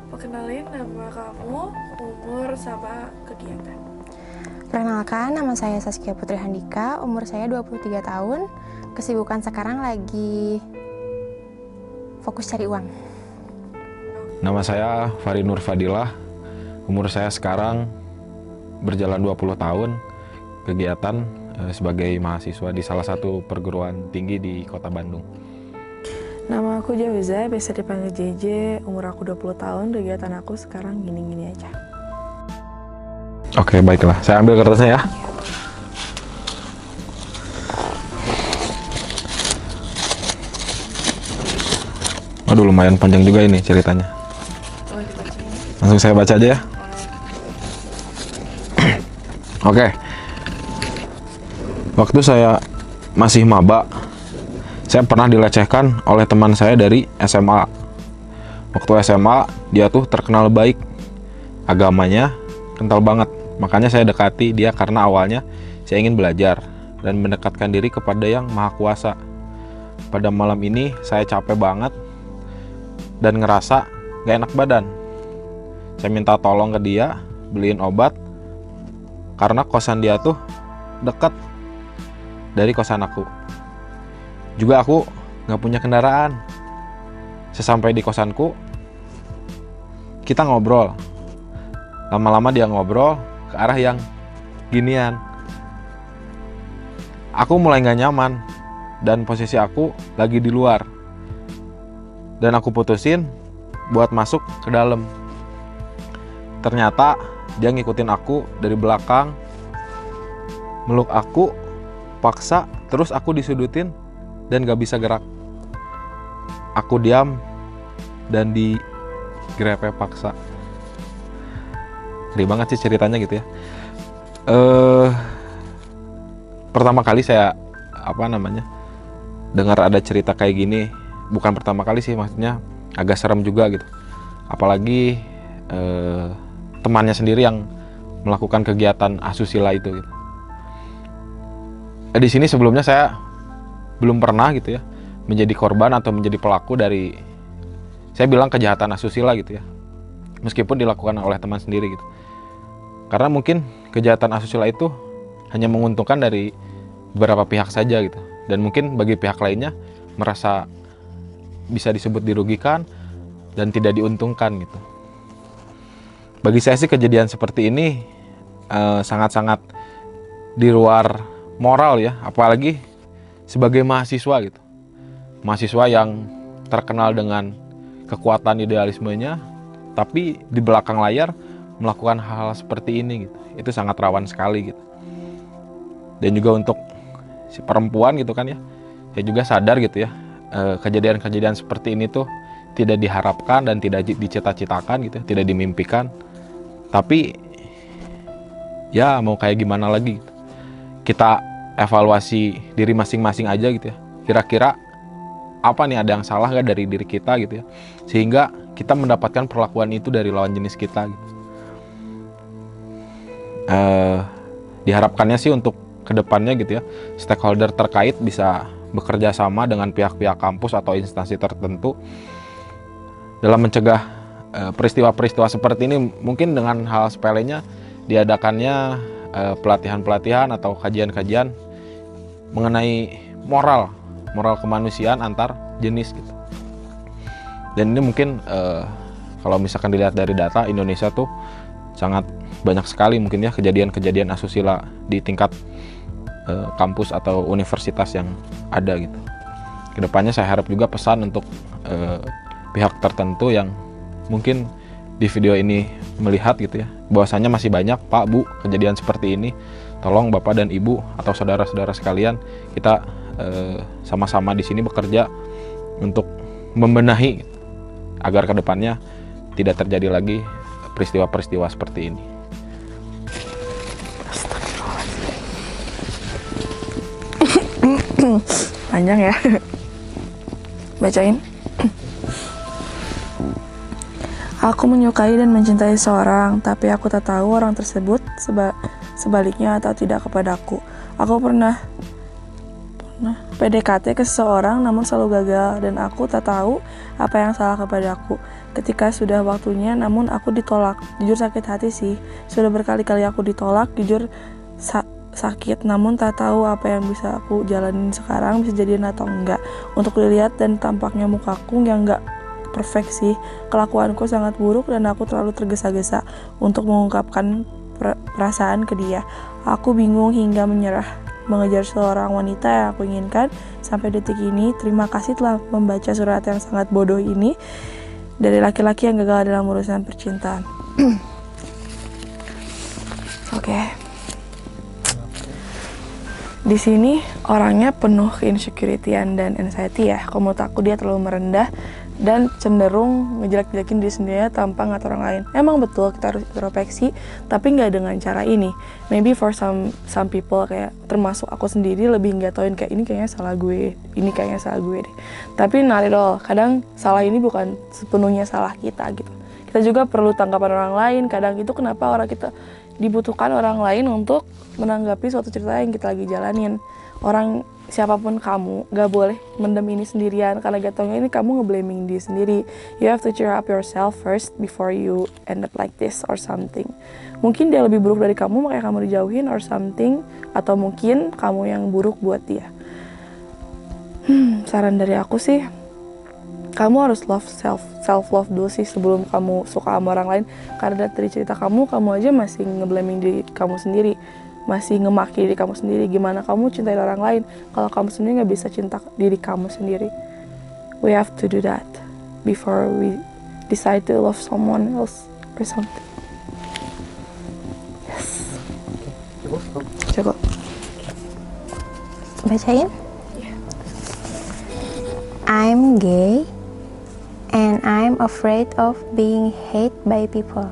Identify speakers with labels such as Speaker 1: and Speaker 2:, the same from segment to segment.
Speaker 1: Perkenalin nama kamu, umur, sama kegiatan.
Speaker 2: Perkenalkan, nama saya Saskia Putri Handika, umur saya 23 tahun. Kesibukan sekarang lagi fokus cari uang.
Speaker 3: Nama saya Fari Nur Fadilah, umur saya sekarang berjalan 20 tahun. Kegiatan sebagai mahasiswa di salah satu perguruan tinggi di Kota Bandung.
Speaker 1: Nama aku Jawiza, biasa dipanggil JJ, umur aku 20 tahun, kegiatan aku sekarang gini-gini aja.
Speaker 3: Oke, baiklah. Saya ambil kertasnya ya. Waduh, lumayan panjang juga ini ceritanya. Langsung saya baca aja ya. Oke. Waktu saya masih maba, saya pernah dilecehkan oleh teman saya dari SMA. Waktu SMA, dia tuh terkenal baik. Agamanya kental banget. Makanya saya dekati dia karena awalnya saya ingin belajar dan mendekatkan diri kepada yang Maha Kuasa. Pada malam ini saya capek banget dan ngerasa gak enak badan. Saya minta tolong ke dia beliin obat karena kosan dia tuh dekat dari kosan aku. Juga aku gak punya kendaraan. Sesampai di kosanku, kita ngobrol. Lama-lama dia ngobrol ke arah yang ginian. Aku mulai gak nyaman dan posisi aku lagi di luar. Dan aku putusin buat masuk ke dalam. Ternyata dia ngikutin aku dari belakang, meluk aku, paksa, terus aku disudutin dan gak bisa gerak. Aku diam dan digrepe paksa. Ngeri banget sih ceritanya gitu ya. Pertama kali saya dengar ada cerita kayak gini, bukan pertama kali sih, maksudnya agak serem juga gitu. Apalagi temannya sendiri yang melakukan kegiatan asusila itu gitu. Di sini sebelumnya saya belum pernah gitu ya menjadi korban atau menjadi pelaku dari, saya bilang, kejahatan asusila gitu ya. Meskipun dilakukan oleh teman sendiri gitu. Karena mungkin kejahatan asusila itu hanya menguntungkan dari beberapa pihak saja gitu. Dan mungkin bagi pihak lainnya merasa bisa disebut dirugikan dan tidak diuntungkan gitu. Bagi saya sih kejadian seperti ini sangat-sangat di luar moral ya, apalagi sebagai mahasiswa gitu. Mahasiswa yang terkenal dengan kekuatan idealismenya, tapi di belakang layar melakukan hal-hal seperti ini gitu. Itu sangat rawan sekali gitu. Dan juga untuk si perempuan gitu kan ya, saya juga sadar gitu ya, kejadian-kejadian seperti ini tuh tidak diharapkan dan tidak dicita-citakan gitu, tidak dimimpikan. Tapi ya mau kayak gimana lagi gitu. Kita evaluasi diri masing-masing aja gitu ya. Kira-kira apa nih, ada yang salah gak dari diri kita gitu ya, sehingga kita mendapatkan perlakuan itu dari lawan jenis kita gitu. Diharapkannya sih untuk kedepannya gitu ya, stakeholder terkait bisa bekerja sama dengan pihak-pihak kampus atau instansi tertentu dalam mencegah peristiwa-peristiwa seperti ini. Mungkin dengan hal sepelenya diadakannya pelatihan-pelatihan atau kajian-kajian mengenai moral kemanusiaan antar jenis gitu. Dan ini mungkin kalau misalkan dilihat dari data, Indonesia tuh sangat banyak sekali mungkin ya kejadian-kejadian asusila di tingkat kampus atau universitas yang ada gitu. Kedepannya saya harap juga pesan untuk pihak tertentu yang mungkin di video ini melihat gitu ya, bahwasanya masih banyak Pak Bu kejadian seperti ini. Tolong Bapak dan Ibu atau saudara-saudara sekalian, kita sama-sama di sini bekerja untuk membenahi agar kedepannya tidak terjadi lagi peristiwa-peristiwa seperti ini.
Speaker 1: Panjang ya. Bacain. Aku menyukai dan mencintai seorang, tapi aku tak tahu orang tersebut sebaliknya atau tidak kepadaku. Aku pernah PDKT ke seseorang namun selalu gagal, dan aku tak tahu apa yang salah kepadaku. ketika sudah waktunya, namun aku ditolak. Jujur sakit hati sih, sudah berkali-kali aku ditolak, jujur sakit, namun tak tahu apa yang bisa aku jalanin sekarang, bisa jadian atau enggak. Untuk dilihat dan tampaknya mukaku yang enggak perfect sih, kelakuanku sangat buruk dan aku terlalu tergesa-gesa untuk mengungkapkan perasaan ke dia. Aku bingung hingga menyerah mengejar seorang wanita yang aku inginkan sampai detik ini. Terima kasih telah membaca surat yang sangat bodoh ini dari laki-laki yang gagal dalam urusan percintaan. Oke. Di sini orangnya penuh keinsecurity-an dan anxiety ya. Kalau menurut aku dia terlalu merendah dan cenderung ngejelek-jelekin diri sendiri tanpa ngatur orang lain. Emang betul kita harus introspeksi, tapi nggak dengan cara ini. Maybe for some people, kayak termasuk aku sendiri, lebih nggak tauin kayak ini kayaknya salah gue, ini kayaknya salah gue deh. Tapi not at all. Kadang salah ini bukan sepenuhnya salah kita gitu. Kita juga perlu tanggapan orang lain. Kadang itu kenapa kita dibutuhkan orang lain untuk menanggapi suatu cerita yang kita lagi jalanin. Orang siapapun kamu gak boleh mendem ini sendirian, karena jatuhnya ini kamu ngeblaming diri sendiri. You have to cheer up yourself first before you end up like this or something. Mungkin dia lebih buruk dari kamu makanya kamu dijauhin or something, atau mungkin kamu yang buruk buat dia. Saran dari aku sih, kamu harus self love dulu sih sebelum kamu suka sama orang lain. Karena dari cerita kamu aja masih ngeblaming diri kamu sendiri, masih ngemaki diri kamu sendiri. Gimana kamu cintain orang lain kalau kamu sendiri nggak bisa cinta diri kamu sendiri? We have to do that before we decide to love someone else or something. Yes. Cukup.
Speaker 2: Bacain? I'm gay and I'm afraid of being hated by people.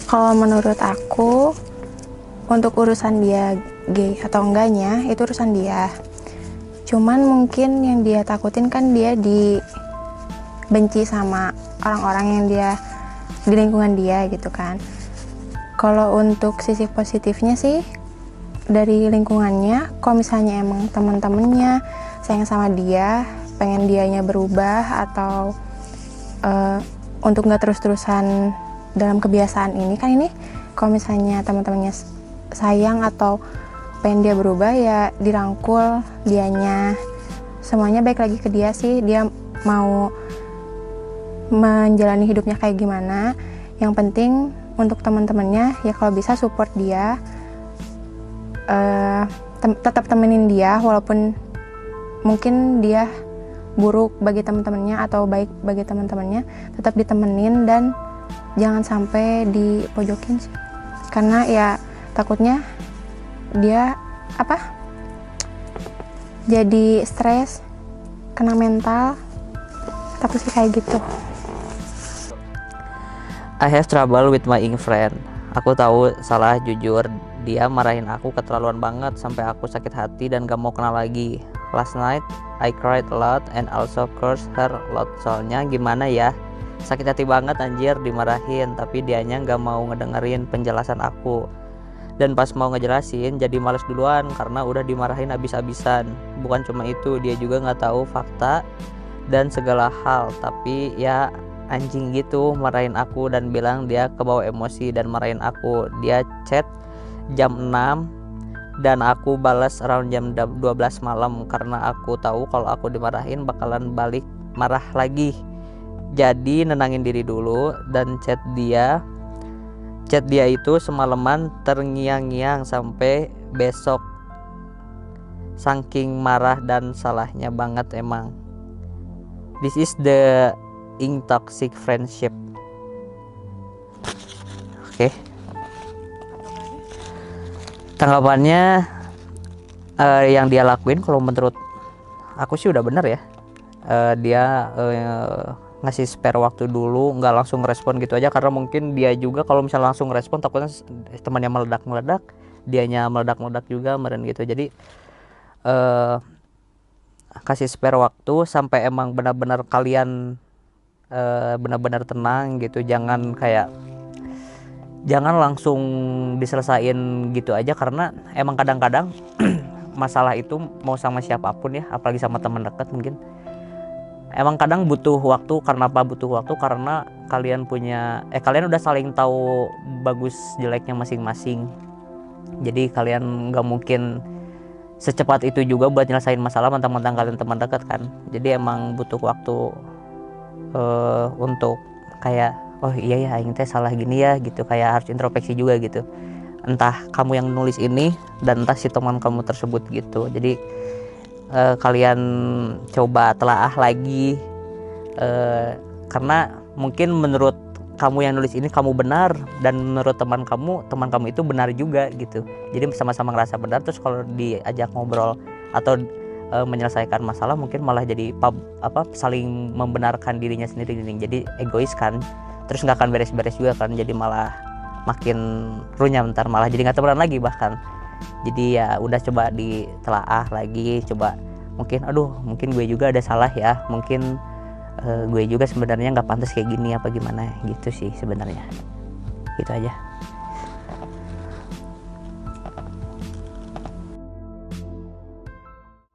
Speaker 2: Kalau menurut aku, untuk urusan dia gay atau enggaknya, itu urusan dia. Cuman mungkin yang dia takutin kan dia dibenci sama orang-orang yang dia di lingkungan dia gitu kan. Kalau untuk sisi positifnya sih, dari lingkungannya, kalau misalnya emang teman-temannya sayang sama dia, pengen dianya berubah atau untuk nggak terus-terusan dalam kebiasaan ini, kan ini kalau misalnya teman-temannya sayang atau pengen dia berubah, ya dirangkul dianya, semuanya baik lagi ke dia sih, dia mau menjalani hidupnya kayak gimana. Yang penting untuk teman-temannya ya kalau bisa support dia, tetap temenin dia walaupun mungkin dia buruk bagi teman-temannya atau baik bagi teman-temannya, tetap ditemenin dan jangan sampai dipojokin sih. Karena ya takutnya dia jadi stres, kena mental, takut sih kayak gitu.
Speaker 4: I have trouble with my friend. Aku tahu salah, jujur. Dia marahin aku keterlaluan banget sampai aku sakit hati dan gak mau kenal lagi. Last night I cried a lot and also cursed her a lot. Soalnya gimana ya, sakit hati banget anjir dimarahin, tapi dianya gak mau ngedengerin penjelasan aku. Dan pas mau ngejelasin jadi males duluan karena udah dimarahin abis-abisan. Bukan cuma itu, dia juga gak tahu fakta dan segala hal, tapi ya anjing gitu marahin aku dan bilang dia kebawa emosi dan marahin aku. Dia chat jam 6 dan aku balas around jam 12 malam karena aku tahu kalau aku dimarahin bakalan balik marah lagi. Jadi nenangin diri dulu dan chat dia itu semalaman terngiang-ngiang sampai besok, saking marah dan salahnya banget emang. This is the toxic friendship. Oke. Tanggapannya yang dia lakuin kalau menurut aku sih udah bener ya. Dia ngasih spare waktu dulu, nggak langsung respon gitu aja, karena mungkin dia juga kalau misalnya langsung respon takutnya temannya meledak-meledak, dianya meledak-meledak juga meren gitu. Jadi kasih spare waktu sampai emang benar-benar kalian benar-benar tenang gitu. Jangan langsung diselesain gitu aja, karena emang kadang-kadang masalah itu mau sama siapapun ya, apalagi sama teman dekat mungkin. Emang kadang butuh waktu. Karena apa butuh waktu? Karena kalian udah saling tahu bagus jeleknya masing-masing. Jadi kalian nggak mungkin secepat itu juga buat nyelesain masalah mentang-mentang kalian teman dekat kan. Jadi emang butuh waktu untuk kayak oh iya ya aing teh salah gini ya gitu, kayak harus introspeksi juga gitu. Entah kamu yang nulis ini dan entah si teman kamu tersebut gitu. Jadi kalian coba telaah lagi, karena mungkin menurut kamu yang nulis ini kamu benar, dan menurut teman kamu itu benar juga gitu. Jadi sama-sama ngerasa benar, terus kalau diajak ngobrol atau menyelesaikan masalah mungkin malah jadi saling membenarkan dirinya sendiri, jadi egois kan, terus nggak akan beres-beres juga kan, jadi malah makin runyam, ntar malah jadi nggak temenan lagi bahkan. Jadi ya udah coba ditelaah lagi, coba mungkin gue juga ada salah ya, mungkin gue juga sebenarnya nggak pantas kayak gini apa gimana gitu sih sebenarnya, gitu aja.